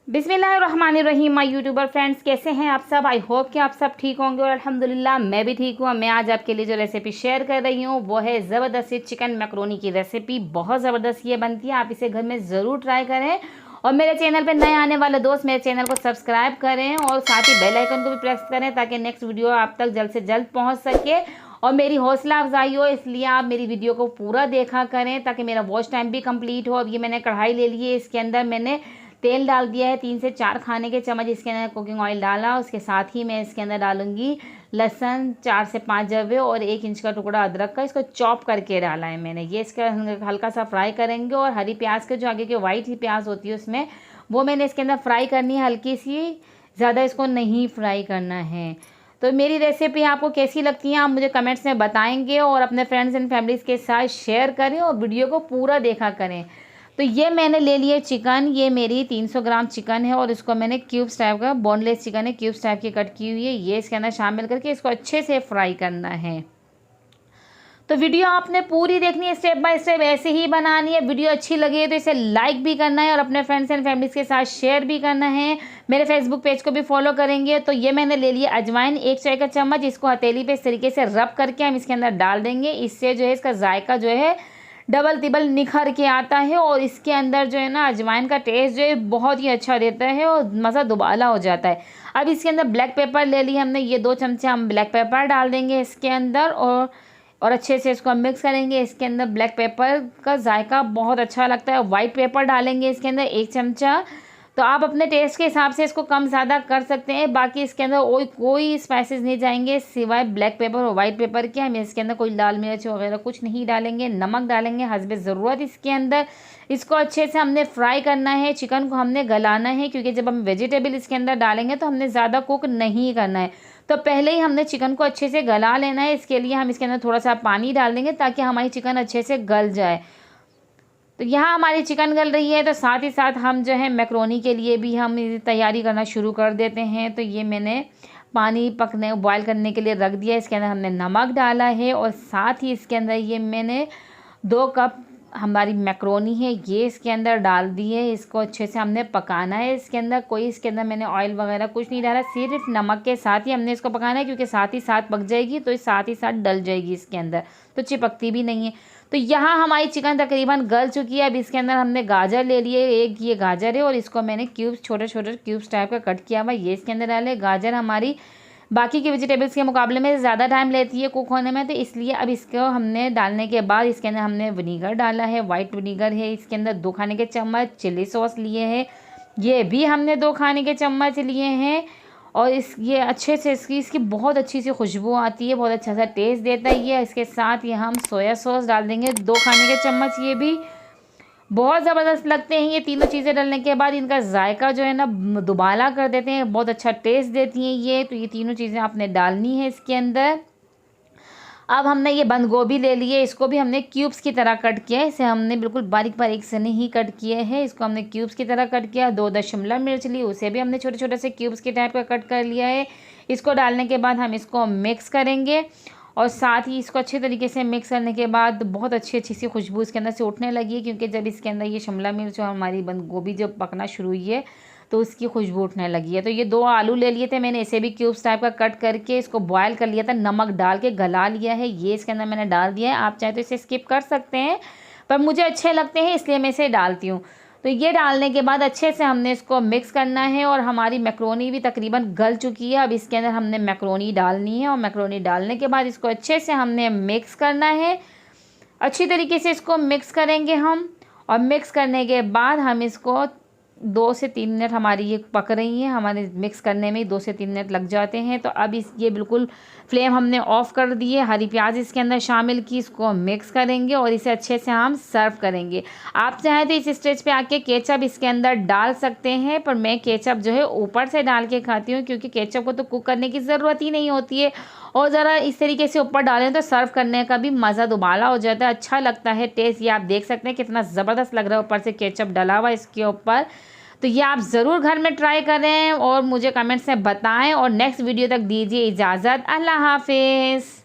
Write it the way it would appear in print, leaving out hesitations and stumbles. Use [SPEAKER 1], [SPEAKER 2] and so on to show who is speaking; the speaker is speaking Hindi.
[SPEAKER 1] बिस्मिल्लाहिर्रहमानिर्रहीम माय यूट्यूबर फ्रेंड्स, कैसे हैं आप सब। आई होप कि आप सब ठीक होंगे और अल्हम्दुलिल्लाह मैं भी ठीक हूँ। मैं आज आपके लिए जो रेसिपी शेयर कर रही हूँ वो है ज़बरदस्त चिकन मैकरोनी की रेसिपी। बहुत ज़बरदस्त ये बनती है, आप इसे घर में ज़रूर ट्राई करें। और मेरे चैनल पर नए आने वाले दोस्त मेरे चैनल को सब्सक्राइब करें और साथ ही बेल आइकन को भी प्रेस करें ताकि नेक्स्ट वीडियो आप तक जल्द से जल्द पहुँच सके और मेरी हौसला अफजाई हो। इसलिए आप मेरी वीडियो को पूरा देखा करें ताकि मेरा वॉच टाइम भी कंप्लीट हो। अब ये मैंने कढ़ाई ले ली है, इसके अंदर मैंने तेल डाल दिया है 3 से 4 खाने के चम्मच। इसके अंदर कुकिंग ऑयल डाला, उसके साथ ही मैं इसके अंदर डालूंगी लहसुन 4 से 5 जवे और 1 इंच का टुकड़ा अदरक का, इसको चॉप करके डाला है मैंने। ये इसका हल्का सा फ्राई करेंगे और हरी प्याज के जो आगे के वाइट ही प्याज होती है उसमें वो मैंने इसके अंदर फ्राई करनी है हल्की सी, ज़्यादा इसको नहीं फ्राई करना है। तो मेरी रेसिपी आपको कैसी लगती है आप मुझे कमेंट्स में बताएंगे और अपने फ्रेंड्स एंड फैमिलीज़ के साथ शेयर करें और वीडियो को पूरा देखा करें। तो ये मैंने ले लिए चिकन, ये मेरी 300 ग्राम चिकन है और इसको मैंने क्यूब्स टाइप का, बोनलेस चिकन है, क्यूब्स टाइप की कट की हुई है। ये इसके अंदर शामिल करके इसको अच्छे से फ्राई करना है। तो वीडियो आपने पूरी देखनी है, स्टेप बाय स्टेप ऐसे ही बनानी है। वीडियो अच्छी लगी है तो इसे लाइक भी करना है और अपने फ्रेंड्स एंड फैमिलीज़ के साथ शेयर भी करना है। मेरे फेसबुक पेज को भी फॉलो करेंगे। तो ये मैंने ले लिया अजवाइन 1 चाय का चम्मच, इसको हथेली पे इस तरीके से रब करके हम इसके अंदर डाल देंगे। इससे जो है इसका जायका जो है डबल तिबल निखर के आता है और इसके अंदर जो है ना अजवाइन का टेस्ट जो है बहुत ही अच्छा देता है और मज़ा दुबाला हो जाता है। अब इसके अंदर ब्लैक पेपर ले लिया हमने, ये 2 चमचे हम ब्लैक पेपर डाल देंगे इसके अंदर और अच्छे से इसको हम मिक्स करेंगे। इसके अंदर ब्लैक पेपर का जायका बहुत अच्छा लगता है। वाइट पेपर डालेंगे इसके अंदर 1 चमचा। तो आप अपने टेस्ट के हिसाब से इसको कम ज़्यादा कर सकते हैं। बाकी इसके अंदर कोई स्पाइसेस नहीं जाएंगे सिवाय ब्लैक पेपर और वाइट पेपर के। हम इसके अंदर कोई लाल मिर्च वगैरह कुछ नहीं डालेंगे। नमक डालेंगे हस्बे ज़रूरत इसके अंदर। इसको अच्छे से हमने फ्राई करना है, चिकन को हमने गलाना है क्योंकि जब हम वेजिटेबल इसके अंदर डालेंगे तो हमने ज़्यादा कुक नहीं करना है। तो पहले ही हमने चिकन को अच्छे से गला लेना है। इसके लिए हम इसके अंदर थोड़ा सा पानी डाल देंगे ताकि हमारी चिकन अच्छे से गल जाए। तो यहाँ हमारी चिकन गल रही है तो साथ ही साथ हम जो है मैक्रोनी के लिए भी हम तैयारी करना शुरू कर देते हैं। तो ये मैंने पानी पकने बॉयल करने के लिए रख दिया। इसके अंदर हमने नमक डाला है और साथ ही इसके अंदर ये मैंने 2 कप हमारी मैक्रोनी है ये इसके अंदर डाल दी है। इसको अच्छे से हमने पकाना है। इसके अंदर मैंने ऑयल वगैरह कुछ नहीं डाला, सिर्फ नमक के साथ ही हमने इसको पकाना है क्योंकि साथ ही साथ पक जाएगी तो साथ ही साथ डल जाएगी इसके अंदर, तो चिपकती भी नहीं है। तो यहाँ हमारी चिकन तकरीबन गल चुकी है। अब इसके अंदर हमने गाजर ले लिए, एक ये गाजर है और इसको मैंने क्यूब्स छोटे छोटे क्यूब्स टाइप का कट किया हुआ ये इसके अंदर डाले। गाजर हमारी बाकी के वेजिटेबल्स के मुकाबले में ज़्यादा टाइम लेती है कुक होने में, तो इसलिए अब इसको हमने डालने के बाद इसके अंदर हमने विनीगर डाला है, वाइट विनीगर है इसके अंदर 2 खाने के चम्मच। चिली सॉस लिए हैं, ये भी हमने 2 खाने के चम्मच लिए हैं। और ये अच्छे से इसकी बहुत अच्छी सी खुशबू आती है, बहुत अच्छा सा टेस्ट देता है ये। इसके साथ ये हम सोया सॉस डाल देंगे 2 खाने के चम्मच, ये भी बहुत ज़बरदस्त लगते हैं। ये तीनों चीज़ें डालने के बाद इनका जायका जो है ना दुबाला कर देते हैं, बहुत अच्छा टेस्ट देती हैं ये। तो ये तीनों चीज़ें आपने डालनी है इसके अंदर। अब हमने ये बंद गोभी ले लिए, इसको भी हमने क्यूब्स की तरह कट किया है। इसे हमने बिल्कुल बारीक बारीक से नहीं कट किए हैं, इसको हमने क्यूब्स की तरह कट किया। 2 शिमला मिर्च ली, उसे भी हमने छोटे छोटे से क्यूब्स के टाइप का कट कर लिया है। इसको डालने के बाद हम इसको मिक्स करेंगे और साथ ही इसको अच्छे तरीके से मिक्स करने के बाद बहुत अच्छी सी खुशबू इसके अंदर से उठने लगी है क्योंकि जब इसके अंदर ये शिमला मिर्च और हमारी बंद गोभी जब पकना शुरू हुई है तो उसकी खुशबू उठने लगी है। तो ये 2 आलू ले लिए थे मैंने, इसे भी क्यूब्स टाइप का कट करके इसको बॉयल कर लिया था, नमक डाल के गला लिया है, ये इसके अंदर मैंने डाल दिया है। आप चाहे तो इसे स्किप कर सकते हैं पर मुझे अच्छे लगते हैं इसलिए मैं इसे डालती हूँ। तो ये डालने के बाद अच्छे से हमने इसको मिक्स करना है और हमारी मैक्रोनी भी तकरीबन गल चुकी है। अब इसके अंदर हमने मैक्रोनी डालनी है और मैक्रोनी डालने के बाद इसको अच्छे से हमने मिक्स करना है। अच्छी तरीके से इसको मिक्स करेंगे हम और मिक्स करने के बाद हम इसको 2 से 3 मिनट हमारी ये पक रही है, हमारे मिक्स करने में 2 से 3 मिनट लग जाते हैं। तो अब ये बिल्कुल फ्लेम हमने ऑफ़ कर दी है, हरी प्याज इसके अंदर शामिल की, इसको मिक्स करेंगे और इसे अच्छे से हम सर्व करेंगे। आप चाहें तो इस स्टेज पे आके केचप इसके अंदर डाल सकते हैं पर मैं केचप जो है ऊपर से डाल के खाती हूँ क्योंकि केचप को तो कुक करने की ज़रूरत ही नहीं होती है और ज़रा इस तरीके से ऊपर डालें तो सर्व करने का भी मज़ा दुबाला हो जाता है, अच्छा लगता है टेस्ट। ये आप देख सकते हैं कितना ज़बरदस्त लग रहा है ऊपर से केचप डला हुआ इसके ऊपर। तो ये आप ज़रूर घर में ट्राई करें और मुझे कमेंट्स में बताएं और नेक्स्ट वीडियो तक दीजिए इजाज़त। अल्लाह हाफिज़।